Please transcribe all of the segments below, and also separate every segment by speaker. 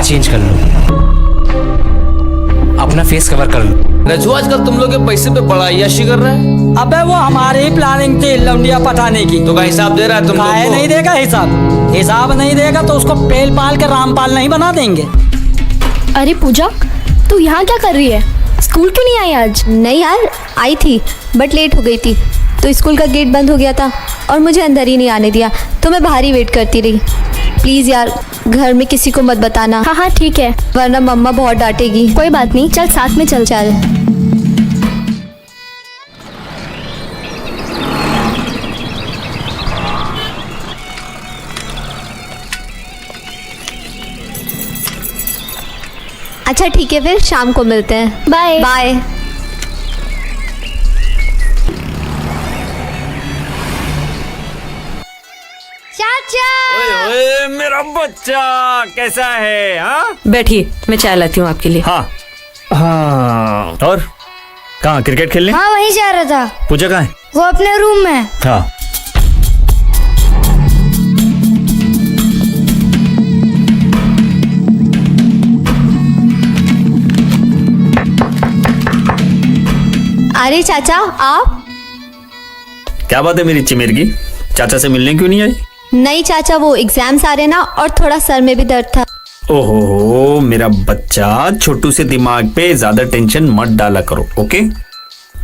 Speaker 1: Change कर लो, अपना face cover कर लो।
Speaker 2: रजू आजकल तुम लोग के पैसे पे बड़ा अय्याशी कर रहा है।
Speaker 3: अबे वो हमारी ही प्लानिंग थी लौंडिया पटाने की।
Speaker 2: तो का हिसाब दे रहा है तुम लोग
Speaker 3: काहे
Speaker 2: को?
Speaker 3: नहीं देगा हिसाब नहीं देगा तो उसको पेल पाल के रामपाल नहीं बना देंगे।
Speaker 4: अरे पूजा, तू यहाँ क्या कर रही है? स्कूल क्यों नहीं आई आज?
Speaker 5: नहीं यार, आई थी बट लेट हो गई थी तो स्कूल का गेट बंद हो गया था और मुझे अंदर ही नहीं आने दिया तो मैं बाहर ही वेट करती रही। प्लीज़ यार, घर में किसी को मत बताना।
Speaker 4: हाँ हाँ ठीक है,
Speaker 5: वरना मम्मा बहुत डांटेगी।
Speaker 4: कोई बात नहीं, चल साथ में चल।
Speaker 5: अच्छा ठीक है, फिर शाम को मिलते हैं।
Speaker 4: Bye
Speaker 5: bye. चाचा,
Speaker 6: ओए मेरा बच्चा कैसा है? हाँ
Speaker 7: बैठिए, मैं चाय लाती हूँ आपके लिए।
Speaker 6: हाँ हाँ। और कहाँ क्रिकेट खेलने?
Speaker 8: हाँ वहीं जा रहा था।
Speaker 6: पूजा कहाँ है?
Speaker 8: वो अपने रूम में है।
Speaker 6: हाँ
Speaker 5: अरे चाचा आप?
Speaker 6: क्या बात है मेरी चिमेरगी, चाचा से मिलने क्यों नहीं आई?
Speaker 5: नहीं चाचा, वो एग्जाम्स आ रहे ना और थोड़ा सर में भी दर्द था।
Speaker 6: ओहो मेरा बच्चा, छोटू से दिमाग पे ज्यादा टेंशन मत डाला करो, ओके?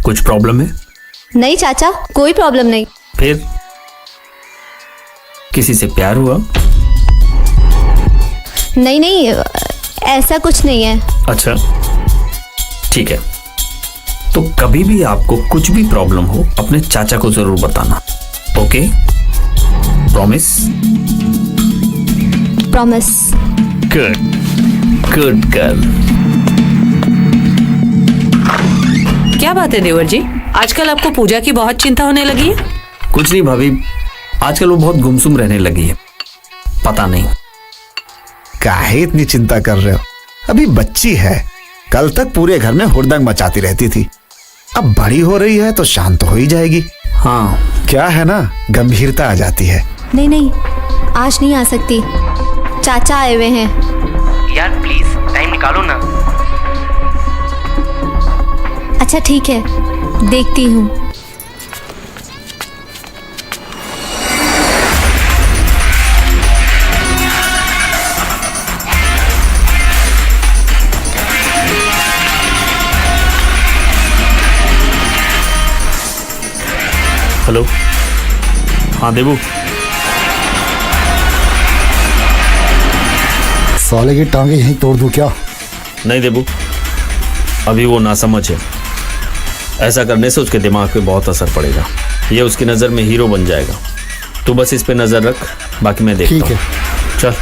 Speaker 6: कुछ प्रॉब्लम है?
Speaker 5: नहीं चाचा, कोई प्रॉब्लम नहीं।
Speaker 6: फिर किसी से प्यार हुआ?
Speaker 5: नहीं नहीं, ऐसा कुछ नहीं है।
Speaker 6: अच्छा ठीक है, तो कभी भी आपको कुछ भी प्रॉब्लम हो अपने चाचा को जरूर बताना, okay? Promise?
Speaker 5: Promise.
Speaker 6: Good good girl.
Speaker 7: क्या बात है देवर जी, आजकल आपको पूजा की बहुत चिंता होने लगी है?
Speaker 6: कुछ नहीं भाभी, आजकल वो बहुत गुमसुम रहने लगी है, पता नहीं।
Speaker 9: काहे इतनी चिंता कर रहे हो? अभी बच्ची है, कल तक पूरे घर में हुड़दंग मचाती रहती थी। अब बड़ी हो रही है तो शांत हो ही जाएगी।
Speaker 6: हाँ
Speaker 9: क्या है ना, गंभीरता आ जाती है।
Speaker 5: नहीं नहीं, आज नहीं आ सकती, चाचा आए हुए हैं।
Speaker 1: यार प्लीज टाइम निकालो ना।
Speaker 5: अच्छा ठीक है, देखती हूँ।
Speaker 6: हेलो, हाँ देबू।
Speaker 10: साले की टांगे यहीं तोड़ दूं क्या?
Speaker 6: नहीं देबू, अभी वो नासमझ है, ऐसा करने से उसके दिमाग पे बहुत असर पड़ेगा, ये उसकी नज़र में हीरो बन जाएगा। तू बस इस पे नज़र रख, बाकी मैं देखता हूँ।
Speaker 10: ठीक है।
Speaker 6: चल।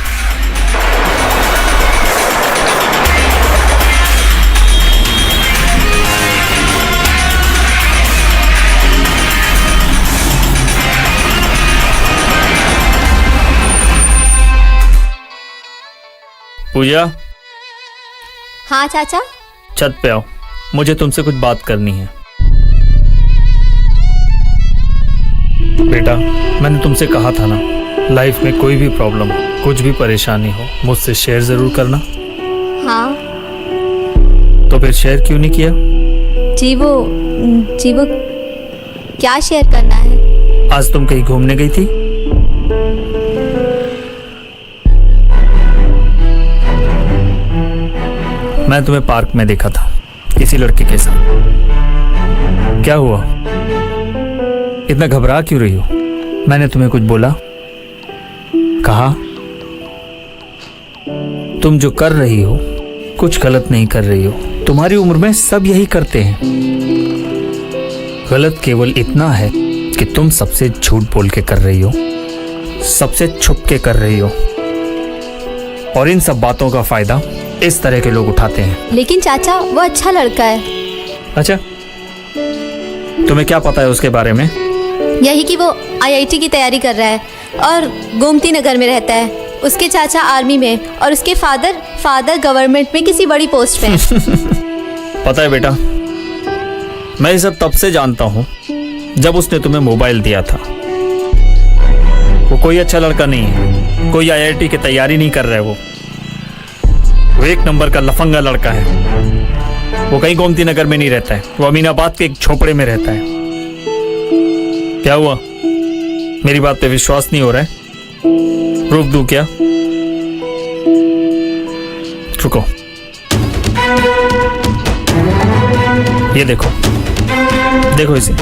Speaker 6: पूजा।
Speaker 5: हाँ चाचा।
Speaker 6: छत पे आओ, मुझे तुमसे कुछ बात करनी है। बेटा, मैंने तुमसे कहा था ना, लाइफ में कोई भी प्रॉब्लम हो, कुछ भी परेशानी हो, मुझसे शेयर जरूर करना।
Speaker 5: हाँ
Speaker 6: तो फिर शेयर क्यों नहीं किया?
Speaker 5: जी वो क्या शेयर करना है?
Speaker 6: आज तुम कहीं घूमने गई थी? मैं तुम्हें पार्क में देखा था किसी लड़के के साथ। क्या हुआ, इतना घबरा क्यों रही हो? मैंने तुम्हें कुछ बोला? कहा? तुम जो कर रही हो कुछ गलत नहीं कर रही हो, तुम्हारी उम्र में सब यही करते हैं। गलत केवल इतना है कि तुम सबसे झूठ बोल के कर रही हो, सबसे छुप के कर रही हो, और इन सब बातों का फायदा इस तरह के लोग उठाते हैं।
Speaker 5: लेकिन चाचा, वो अच्छा लड़का है।
Speaker 6: अच्छा, तुम्हें क्या पता है उसके बारे में?
Speaker 5: यही कि वो IIT की तैयारी कर रहा है और गोमती नगर में रहता है। उसके चाचा आर्मी में और उसके फादर गवर्नमेंट में किसी बड़ी पोस्ट पे हैं।
Speaker 6: पता है बेटा, मैं ये सब तब से जानता हूँ जब उसने तुम्हें मोबाइल दिया था। वो कोई अच्छा लड़का नहीं है, कोई IIT की तैयारी नहीं कर रहा है वो। वो एक नंबर का लफंगा लड़का है। वो कहीं गोमती नगर में नहीं रहता है, वो अमीनाबाद के एक झोपड़े में रहता है। क्या हुआ, मेरी बात पे विश्वास नहीं हो रहा है? प्रूफ दूं क्या? रुको, ये देखो, देखो इसे।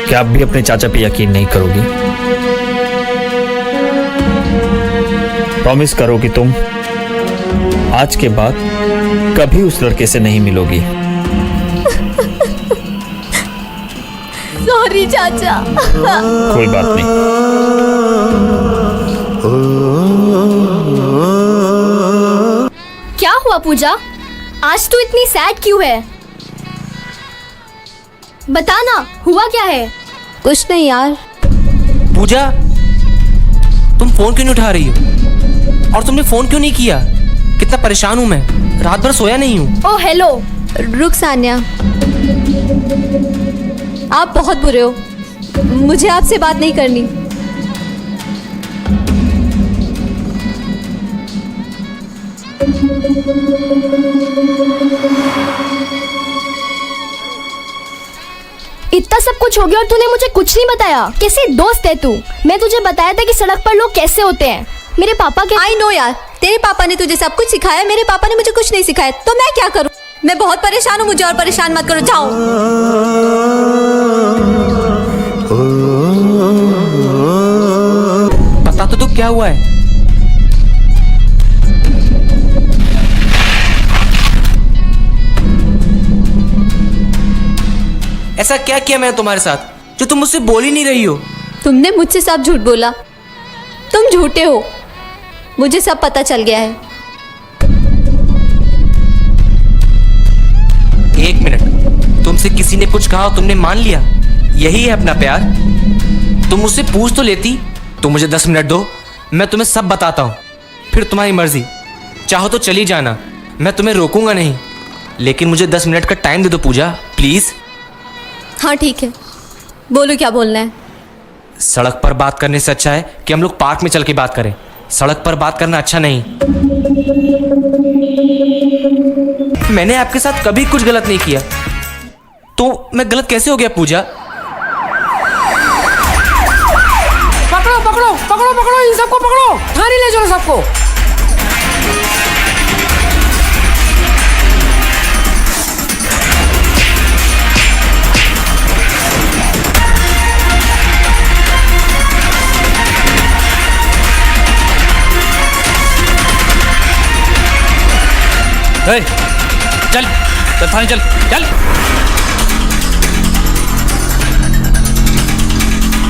Speaker 6: क्या आप भी अपने चाचा पे यकीन नहीं करोगी? प्रॉमिस करो कि तुम आज के बाद कभी उस लड़के से नहीं मिलोगी।
Speaker 5: सॉरी चाचा।
Speaker 6: कोई बात नहीं।
Speaker 4: क्या हुआ पूजा, आज तू इतनी सैड क्यों है? बता ना, हुआ क्या है?
Speaker 5: कुछ नहीं यार।
Speaker 1: पूजा, तुम फोन क्यों नहीं उठा रही हो? और तुमने फोन क्यों नहीं किया? कितना परेशान हूं मैं, रात भर सोया नहीं हूं।
Speaker 4: ओ हेलो।
Speaker 5: रुक सान्या, आप बहुत बुरे हो, मुझे आपसे बात नहीं करनी।
Speaker 4: इतना सब कुछ हो गया और तूने मुझे कुछ नहीं बताया। कैसी दोस्त है तू? मैं तुझे बताया था कि सड़क पर लोग कैसे होते हैं। मेरे पापा के
Speaker 5: आई नो यार, तेरे पापा ने तुझे सब कुछ सिखाया, मेरे पापा ने मुझे कुछ नहीं सिखाया, तो मैं क्या करूं? मैं बहुत परेशान हूं, मुझे और परेशान मत करो, जाओ।
Speaker 1: बता तो क्या हुआ है? ऐसा क्या किया मैंने तुम्हारे साथ जो तुम मुझसे बोल ही नहीं रही हो?
Speaker 5: तुमने मुझसे सब झूठ बोला, तुम झूठे हो, मुझे सब पता चल गया है।
Speaker 1: एक मिनट, तुमसे किसी ने कुछ कहा और तुमने मान लिया? यही है अपना प्यार? तुम मुझसे पूछ तो लेती। तुम मुझे 10 मिनट दो, मैं तुम्हें सब बताता हूँ, फिर तुम्हारी मर्जी। चाहो तो चली जाना, मैं तुम्हें रोकूंगा नहीं, लेकिन मुझे 10 मिनट का टाइम दे दो पूजा, प्लीज।
Speaker 5: हाँ ठीक है, बोलो क्या बोलना है।
Speaker 1: सड़क पर बात करने से अच्छा है कि हम लोग पार्क में चल के बात करें। सड़क पर बात करना अच्छा नहीं। मैंने आपके साथ कभी कुछ गलत नहीं किया, तो मैं गलत कैसे हो गया पूजा?
Speaker 3: पकड़ो पकड़ो पकड़ो पकड़ो, इन सबको पकड़ो, थाने ले जाओ सबको।
Speaker 6: चल थाने चल चल।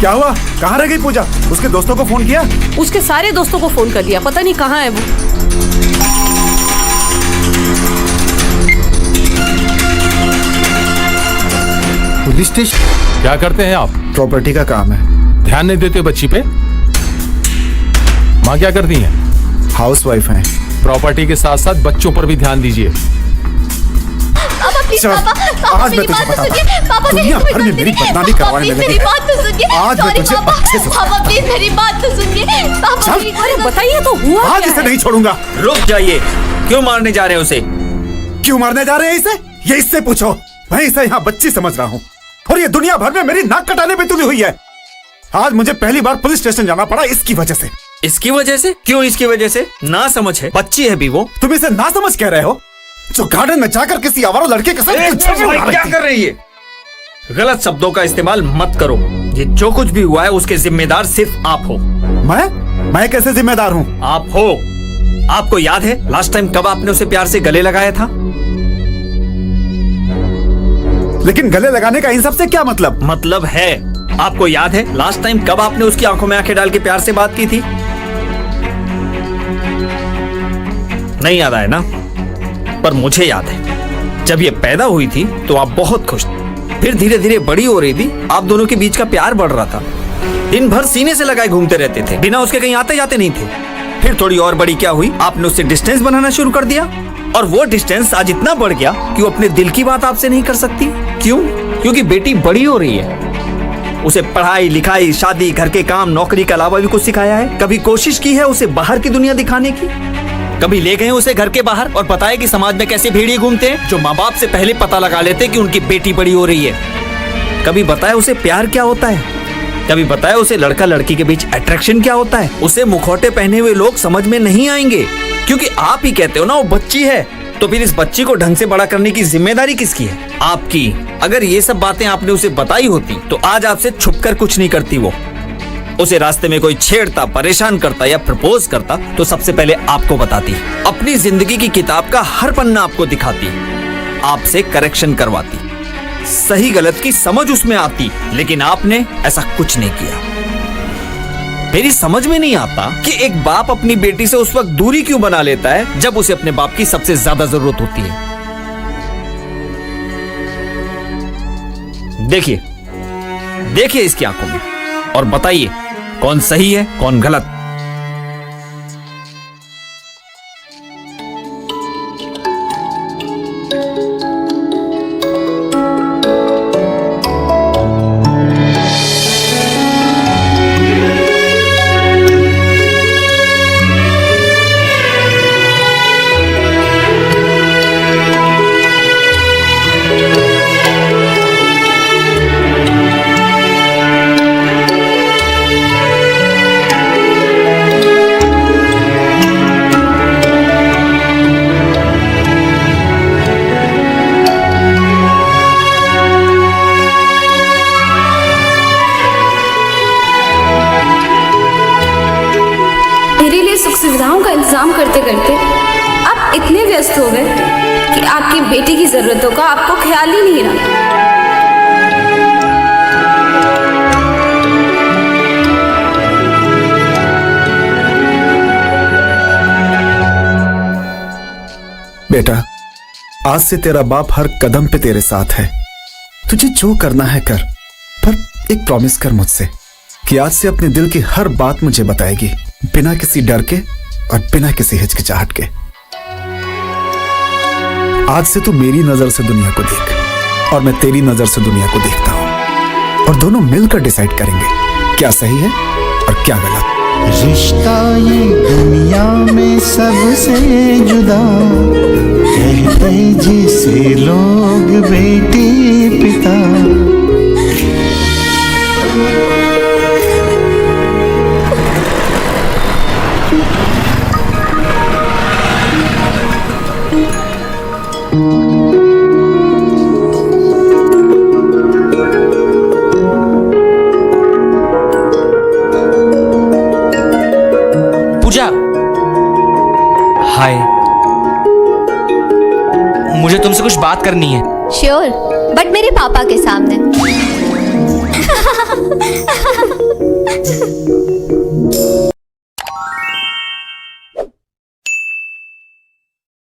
Speaker 9: क्या हुआ, कहाँ रह गई पूजा? उसके दोस्तों को फोन किया?
Speaker 7: उसके सारे दोस्तों को फोन कर दिया, पता नहीं कहाँ है वो।
Speaker 10: Police station?
Speaker 11: क्या करते हैं आप?
Speaker 9: प्रॉपर्टी का काम है।
Speaker 11: ध्यान नहीं देते बच्ची पे? माँ क्या करती हैं?
Speaker 9: हाउस वाइफ है।
Speaker 11: प्रॉपर्टी के साथ साथ बच्चों पर भी ध्यान दीजिए।
Speaker 9: आज मैं तुझे बताता हूँ, दुनिया भर में मेरी बदनामी करवाने में लगी है। आज मैं तुझे अच्छे से
Speaker 5: पापा प्लीज मेरी बात तो सुनिए। पापा
Speaker 7: अरे बताइए तो हुआ
Speaker 9: आज इसे नहीं छोड़ूंगा।
Speaker 6: रुक जाइए, क्यों मारने जा रहे हैं उसे?
Speaker 9: क्यों मारने जा रहे हैं इसे? ये इससे पूछो। मैं इसे यहाँ बच्ची समझ रहा हूँ और ये दुनिया भर में मेरी नाक कटाने पे तुली हुई है। आज मुझे पहली बार पुलिस स्टेशन जाना पड़ा इसकी वजह से।
Speaker 6: इसकी वजह से? क्यों इसकी वजह से? ना समझ है, बच्ची है भी वो।
Speaker 9: तुम इसे ना समझ कह रहे हो जो गार्डन में जाकर किसी आवारा लड़के के साथ
Speaker 6: क्या कर रही है? गलत शब्दों का इस्तेमाल मत करो। ये जो कुछ भी हुआ है उसके जिम्मेदार सिर्फ आप हो।
Speaker 9: मैं कैसे जिम्मेदार हूँ?
Speaker 6: आप हो। आपको याद है लास्ट टाइम कब आपने उसे प्यार से गले लगाया था?
Speaker 9: लेकिन गले लगाने का इन सब से क्या मतलब?
Speaker 6: मतलब आपको याद है लास्ट टाइम कब आपने उसकी आंखों में आंखें डाल के प्यार से बात की थी? नहीं याद आया ना? पर मुझे याद है, जब ये पैदा हुई थी तो आप बहुत खुश थे। फिर धीरे धीरे बड़ी हो रही थी, आप दोनों के बीच का प्यार बढ़ रहा था। दिन भर सीने से लगाए घूमते रहते थे, बिना उसके कहीं आते जाते नहीं थे। फिर थोड़ी और बड़ी क्या हुई, आपने उससे डिस्टेंस बनाना शुरू कर दिया, और वो डिस्टेंस आज इतना बढ़ गया कि वो अपने दिल की बात आपसे नहीं कर सकती। क्यों? क्योंकि बेटी बड़ी हो रही है। उसे पढ़ाई लिखाई, शादी, घर के काम, नौकरी के अलावा भी कुछ सिखाया है? कभी कोशिश की है उसे बाहर की दुनिया दिखाने की? कभी ले गए उसे घर के बाहर और बताया कि समाज में कैसे भेड़िए घूमते हैं, जो माँ बाप से पहले पता लगा लेते कि उनकी बेटी बड़ी हो रही है? कभी बताया उसे प्यार क्या होता है? कभी बताया उसे लड़का लड़की के बीच अट्रैक्शन क्या होता है? उसे मुखौटे पहने हुए लोग समझ में नहीं आएंगे, क्योंकि आप ही कहते हो ना वो बच्ची है। तो फिर इस बच्ची को ढंग से बड़ा करने की जिम्मेदारी किसकी है? आपकी। अगर ये सब बातें आपने उसे बताई होती तो आज आपसे छुपकर कुछ नहीं करती वो। उसे रास्ते में कोई छेड़ता, परेशान करता या प्रपोज करता तो सबसे पहले आपको बताती, अपनी जिंदगी की किताब का हर पन्ना आपको दिखाती, आपसे करेक्शन करवाती, सही गलत की समझ उसमें आती। लेकिन आपने ऐसा कुछ नहीं किया। मेरी समझ में नहीं आता कि एक बाप अपनी बेटी से उस वक्त दूरी क्यों बना लेता है जब उसे अपने बाप की सबसे ज्यादा जरूरत होती है। देखिए, देखिए इसकी आंखों में और बताइए कौन सही है कौन गलत।
Speaker 5: सुविधाओं का इंतजाम करते करते आप इतने व्यस्त हो गए कि आपकी बेटी की जरूरतों का आपको ख्याल ही नहीं रहा।
Speaker 9: बेटा, आज से तेरा बाप हर कदम पे तेरे साथ है। तुझे जो करना है कर, पर एक प्रॉमिस कर मुझसे कि आज से अपने दिल की हर बात मुझे बताएगी, बिना किसी डर के और बिना किसी हिचकिचाहट के। आज से तू मेरी नजर से दुनिया को देख और मैं तेरी नजर से दुनिया को देखता हूं, और दोनों मिलकर डिसाइड करेंगे क्या सही है और क्या गलत।
Speaker 10: रिश्ता ये दुनिया में सबसे जुदा, कहते जिसे लोग बेटी पिता।
Speaker 1: पूजा, हाय। मुझे तुमसे कुछ बात करनी है।
Speaker 5: श्योर, बट मेरे पापा के सामने।